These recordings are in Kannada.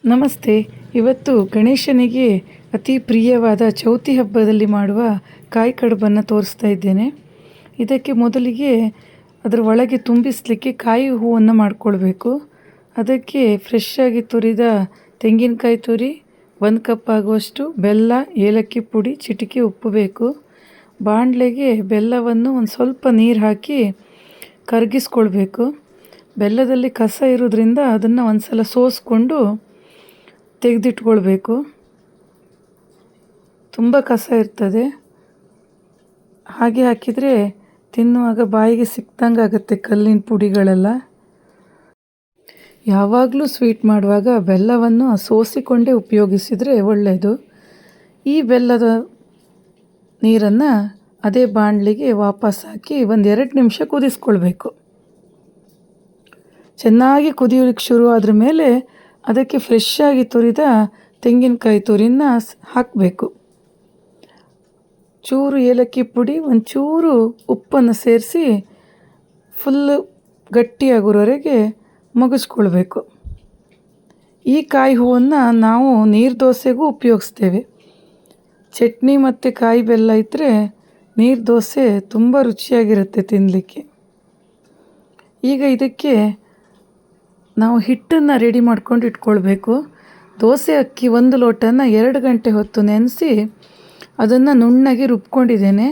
ನಮಸ್ತೆ. ಇವತ್ತು ಗಣೇಶನಿಗೆ ಅತಿ ಪ್ರಿಯವಾದ ಚೌತಿ ಹಬ್ಬದಲ್ಲಿ ಮಾಡುವ ಕಾಯಿ ಕಡುಬನ್ನು ತೋರಿಸ್ತಾ ಇದ್ದೇನೆ. ಇದಕ್ಕೆ ಮೊದಲಿಗೆ ಅದರ ಒಳಗೆ ತುಂಬಿಸಲಿಕ್ಕೆ ಕಾಯಿ ಹೂವನ್ನು ಮಾಡಿಕೊಳ್ಬೇಕು. ಅದಕ್ಕೆ ಫ್ರೆಶ್ ಆಗಿ ತುರಿದ ತೆಂಗಿನಕಾಯಿ ತುರಿ, 1 ಕಪ್ ಆಗುವಷ್ಟು ಬೆಲ್ಲ, ಏಲಕ್ಕಿ ಪುಡಿ, ಚಿಟಿಕೆ ಉಪ್ಪು ಬೇಕು. ಬಾಣಲೆಗೆ ಬೆಲ್ಲವನ್ನು ಒಂದು ಸ್ವಲ್ಪ ನೀರು ಹಾಕಿ ಕರಗಿಸ್ಕೊಳ್ಬೇಕು. ಬೆಲ್ಲದಲ್ಲಿ ಕಸ ಇರೋದ್ರಿಂದ ಅದನ್ನು ಒಂದು ಸಲ ಸೋಸಿಕೊಂಡು ತೆಗೆದಿಟ್ಕೊಳ್ಬೇಕು. ತುಂಬ ಕಸ ಇರ್ತದೆ, ಹಾಗೆ ಹಾಕಿದರೆ ತಿನ್ನುವಾಗ ಬಾಯಿಗೆ ಸಿಕ್ದಂಗೆ ಆಗುತ್ತೆ ಕಲ್ಲಿನ ಪುಡಿಗಳೆಲ್ಲ. ಯಾವಾಗಲೂ ಸ್ವೀಟ್ ಮಾಡುವಾಗ ಬೆಲ್ಲವನ್ನು ಸೋಸಿಕೊಂಡೇ ಉಪಯೋಗಿಸಿದರೆ ಒಳ್ಳೆಯದು. ಈ ಬೆಲ್ಲದ ನೀರನ್ನು ಅದೇ ಬಾಣಲಿಗೆ ವಾಪಸ್ ಹಾಕಿ 1-2 ನಿಮಿಷ ಕುದಿಸ್ಕೊಳ್ಬೇಕು. ಚೆನ್ನಾಗಿ ಕುದಿಯೋಕ್ಕೆ ಶುರು ಆದ್ರ ಮೇಲೆ ಅದಕ್ಕೆ ಫ್ರೆಶ್ ಆಗಿ ತುರಿದ ತೆಂಗಿನಕಾಯಿ ತುರಿನ ಹಾಕಬೇಕು. ಚೂರು ಏಲಕ್ಕಿ ಪುಡಿ, ಒಂಚೂರು ಉಪ್ಪನ್ನು ಸೇರಿಸಿ ಫುಲ್ಲು ಗಟ್ಟಿಯಾಗೋವರೆಗೆ ಮಗಿಸ್ಕೊಳ್ಬೇಕು. ಈ ಕಾಯಿ ಹೂವನ್ನು ನಾವು ನೀರು ದೋಸೆಗೂ ಉಪಯೋಗಿಸ್ತೇವೆ. ಚಟ್ನಿ ಮತ್ತು ಕಾಯಿ ಬೆಲ್ಲ ಇದ್ದರೆ ನೀರು ದೋಸೆ ತುಂಬ ರುಚಿಯಾಗಿರುತ್ತೆ ತಿನ್ನಲಿಕ್ಕೆ. ಈಗ ಇದಕ್ಕೆ ನಾವು ಹಿಟ್ಟನ್ನು ರೆಡಿ ಮಾಡ್ಕೊಂಡು ಇಟ್ಕೊಳ್ಬೇಕು. ದೋಸೆ ಅಕ್ಕಿ 1 ಲೋಟನ 2 ಗಂಟೆ ಹೊತ್ತು ನೆನೆಸಿ ಅದನ್ನು ನುಣ್ಣಗೆ ರುಬ್ಕೊಂಡಿದ್ದೇನೆ.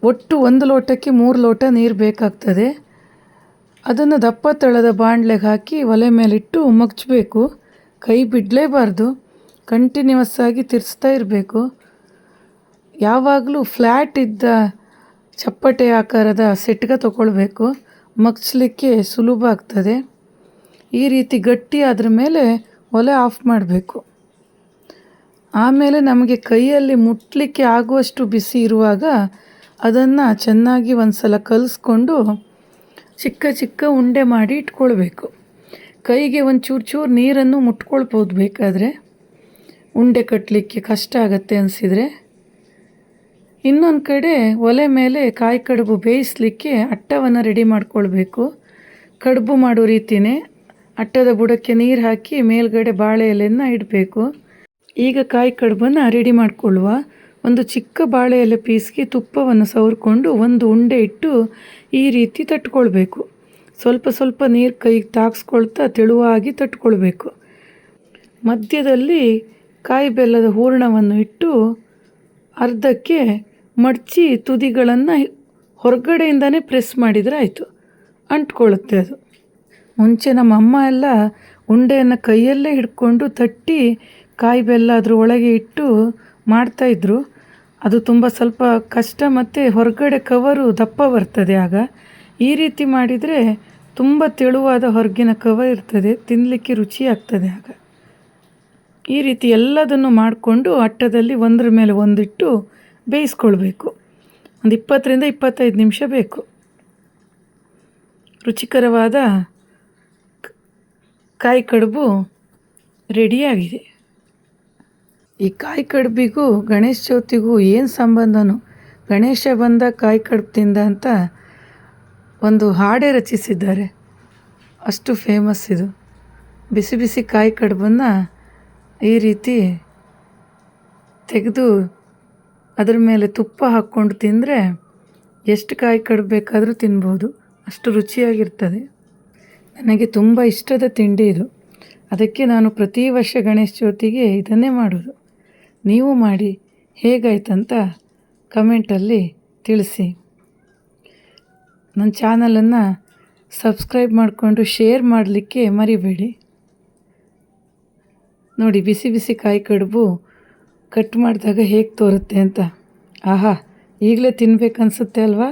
ಒಟ್ಟು 1 ಲೋಟಕ್ಕೆ 3 ಲೋಟ ನೀರು ಬೇಕಾಗ್ತದೆ. ಅದನ್ನು ದಪ್ಪ ತಳದ ಬಾಣಲೆಗೆ ಹಾಕಿ ಒಲೆ ಮೇಲಿಟ್ಟು ಮಗ್ಚಬೇಕು. ಕೈ ಬಿಡಲೇಬಾರ್ದು, ಕಂಟಿನ್ಯೂಸ್ ಆಗಿ ತಿರ್ಸ್ತಾ ಇರಬೇಕು. ಯಾವಾಗಲೂ ಫ್ಲ್ಯಾಟ್ ಇದ್ದ ಚಪ್ಪಟೆ ಆಕಾರದ ಸೆಟ್ಗೆ ತಗೊಳ್ಬೇಕು, ಮಗ್ಚಲಿಕ್ಕೆ ಸುಲಭ ಆಗ್ತದೆ. ಈ ರೀತಿ ಗಟ್ಟಿ ಆದ್ರ ಮೇಲೆ ಒಲೆ ಆಫ್ ಮಾಡಬೇಕು. ಆಮೇಲೆ ನಮಗೆ ಕೈಯಲ್ಲಿ ಮುಟ್ಟಲಿಕ್ಕೆ ಆಗುವಷ್ಟು ಬಿಸಿ ಇರುವಾಗ ಅದನ್ನು ಚೆನ್ನಾಗಿ ಒಂದು ಸಲ ಕಲಿಸ್ಕೊಂಡು ಚಿಕ್ಕ ಚಿಕ್ಕ ಉಂಡೆ ಮಾಡಿ ಇಟ್ಕೊಳ್ಬೇಕು. ಕೈಗೆ ಒಂದು ಚೂರು ನೀರನ್ನು ಮುಟ್ಕೊಳ್ಬೋದು ಬೇಕಾದರೆ, ಉಂಡೆ ಕಟ್ಟಲಿಕ್ಕೆ ಕಷ್ಟ ಆಗತ್ತೆ ಅನಿಸಿದರೆ. ಇನ್ನೊಂದು ಕಡೆ ಒಲೆ ಮೇಲೆ ಕಾಯಿ ಕಡುಬು ಬೇಯಿಸಲಿಕ್ಕೆ ಅಟ್ಟವನ್ನು ರೆಡಿ ಮಾಡ್ಕೊಳ್ಬೇಕು. ಕಡುಬು ಮಾಡೋ ರೀತಿಯೇ ಅಟ್ಟದ ಬುಡಕ್ಕೆ ನೀರು ಹಾಕಿ ಮೇಲ್ಗಡೆ ಬಾಳೆ ಎಲೆಯನ್ನು ಇಡಬೇಕು. ಈಗ ಕಾಯಿ ಕಡುಬನ್ನು ರೆಡಿ ಮಾಡಿಕೊಳ್ಳುವ. ಒಂದು ಚಿಕ್ಕ ಬಾಳೆ ಎಲೆ ಪೀಸ್ಗೆ ತುಪ್ಪವನ್ನು ಸವರ್ಕೊಂಡು ಒಂದು ಉಂಡೆ ಇಟ್ಟು ಈ ರೀತಿ ತಟ್ಕೊಳ್ಬೇಕು. ಸ್ವಲ್ಪ ಸ್ವಲ್ಪ ನೀರು ಕೈಗೆ ತಾಗಿಸ್ಕೊಳ್ತಾ ತೆಳುವಾಗಿ ತಟ್ಕೊಳ್ಬೇಕು. ಮಧ್ಯದಲ್ಲಿ ಕಾಯಿ ಬೆಲ್ಲದ ಹೂರಣವನ್ನು ಇಟ್ಟು ಅರ್ಧಕ್ಕೆ ಮಡಚಿ ತುದಿಗಳನ್ನು ಹೊರಗಡೆಯಿಂದನೇ ಪ್ರೆಸ್ ಮಾಡಿದರೆ ಆಯಿತು, ಅಂಟ್ಕೊಳ್ಳುತ್ತೆ ಅದು. ಮುಂಚೆ ನಮ್ಮ ಅಮ್ಮ ಎಲ್ಲ ಉಂಡೆಯನ್ನು ಕೈಯಲ್ಲೇ ಹಿಡ್ಕೊಂಡು ತಟ್ಟಿ ಕಾಯಿ ಬೆಲ್ಲ ಅದ್ರ ಒಳಗೆ ಇಟ್ಟು ಮಾಡ್ತಾಯಿದ್ರು. ಅದು ತುಂಬ ಸ್ವಲ್ಪ ಕಷ್ಟ ಮತ್ತು ಹೊರಗಡೆ ಕವರು ದಪ್ಪ ಬರ್ತದೆ. ಆಗ ಈ ರೀತಿ ಮಾಡಿದರೆ ತುಂಬ ತೆಳುವಾದ ಹೊರಗಿನ ಕವರ್ ಇರ್ತದೆ, ತಿನ್ನಲಿಕ್ಕೆ ರುಚಿ ಆಗ್ತದೆ. ಆಗ ಈ ರೀತಿ ಎಲ್ಲದನ್ನು ಮಾಡಿಕೊಂಡು ಅಟ್ಟದಲ್ಲಿ ಒಂದರ ಮೇಲೆ ಒಂದಿಟ್ಟು ಬೇಯಿಸ್ಕೊಳ್ಬೇಕು. ಒಂದು 20-25 ನಿಮಿಷ ಬೇಕು. ರುಚಿಕರವಾದ ಕಾಯಿ ಕಡುಬು ರೆಡಿಯಾಗಿದೆ. ಈ ಕಾಯಿ ಕಡುಬಿಗೂ ಗಣೇಶ ಚೌತಿಗೂ ಏನು ಸಂಬಂಧನೋ, ಗಣೇಶ ಬಂದ ಕಾಯಿ ಕಡುಬು ತಿಂದ ಅಂತ ಒಂದು ಹಾಡೇ ರಚಿಸಿದ್ದಾರೆ, ಅಷ್ಟು ಫೇಮಸ್ ಇದು. ಬಿಸಿ ಬಿಸಿ ಕಾಯಿ ಕಡುಬನ್ನು ಈ ರೀತಿ ತೆಗೆದು ಅದರ ಮೇಲೆ ತುಪ್ಪ ಹಾಕ್ಕೊಂಡು ತಿಂದರೆ ಎಷ್ಟು ಕಾಯಿ ಕಡುಬು ಬೇಕಾದರೂ ತಿನ್ಬೋದು, ಅಷ್ಟು ರುಚಿಯಾಗಿರ್ತದೆ. ನನಗೆ ತುಂಬ ಇಷ್ಟದ ತಿಂಡಿ ಇದು. ಅದಕ್ಕೆ ನಾನು ಪ್ರತಿ ವರ್ಷ ಗಣೇಶ ಚೌತಿಗೆ ಇದನ್ನೇ ಮಾಡೋದು. ನೀವು ಮಾಡಿ ಹೇಗಾಯ್ತಂತ ಕಮೆಂಟಲ್ಲಿ ತಿಳಿಸಿ. ನನ್ನ ಚಾನಲನ್ನು ಸಬ್ಸ್ಕ್ರೈಬ್ ಮಾಡಿಕೊಂಡು ಶೇರ್ ಮಾಡಲಿಕ್ಕೆ ಮರಿಬೇಡಿ. ನೋಡಿ, ಬಿಸಿ ಬಿಸಿ ಕಾಯಿ ಕಡುಬು ಕಟ್ ಮಾಡಿದಾಗ ಹೇಗೆ ತೋರುತ್ತೆ ಅಂತ. ಆಹಾ, ಈಗಲೇ ತಿನ್ನಬೇಕನ್ಸುತ್ತೆ ಅಲ್ವಾ?